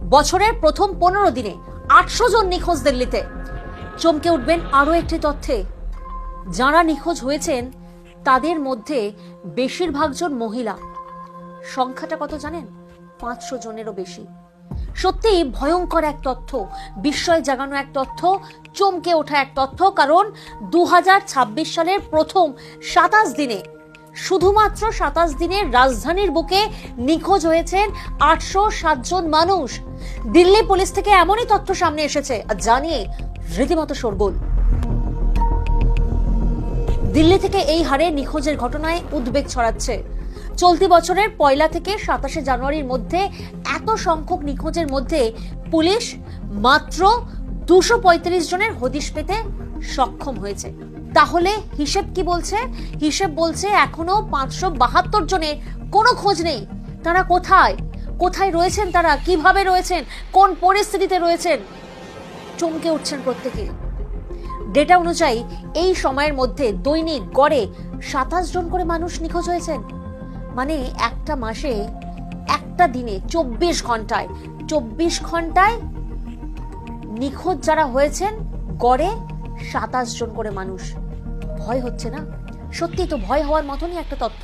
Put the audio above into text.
বছরের প্রথম 15 দিনে 800 জন নিখোঁজ দিল্লিতে। চমকে উঠবেন আরো একটি তথ্যে, যারা নিখোঁজ হয়েছেন তাদের মধ্যে বেশিরভাগ জন মহিলা। সংখ্যাটা কত জানেন? 500 জনেরও বেশি। সত্যি ভয়ঙ্কর এক তথ্য, বিস্ময় জাগানো এক তথ্য, চমকে ওঠা এক তথ্য। কারণ 2026 সালের প্রথম 27 দিনে, শুধুমাত্র 27 দিনে রাজধানীর বুকে নিখোঁজ হয়েছেন 807 জন মানুষ। দিল্লি পুলিশ থেকে এমনই তথ্য সামনে এসেছে, আর জানিয়ে রীতিমতো শোরগোল। দিল্লি থেকে এই হারে নিখোঁজের ঘটনায় উদ্বেগ ছড়াচ্ছে। চলতি বছরের 1 থেকে 27 জানুয়ারির মধ্যে এত সংখ্যক নিখোঁজের মধ্যে পুলিশ মাত্র 235 জনের হদিশ পেতে সক্ষম হয়েছে। তাহলে হিসেব কি বলছে? হিসেব বলছে এখনো 572 জনের কোনো খোঁজ নেই। তারা কোথায় কোথায় রয়েছেন? তারা কিভাবে রয়েছেন? কোন পরিস্থিতিতে রয়েছেন? চমকে উঠছেন প্রত্যেকে। ডেটা অনুযায়ী এই সময়ের মধ্যে দৈনিক গড়ে 27 জন করে মানুষ নিখোঁজ হয়েছেন। মানে একটা মাসে, একটা দিনে 24 ঘন্টায় নিখোঁজ যারা হয়েছেন গড়ে 27 জন করে মানুষ। ভয় হচ্ছে না? সত্যি তো ভয় হওয়ার মতনই একটা তথ্য।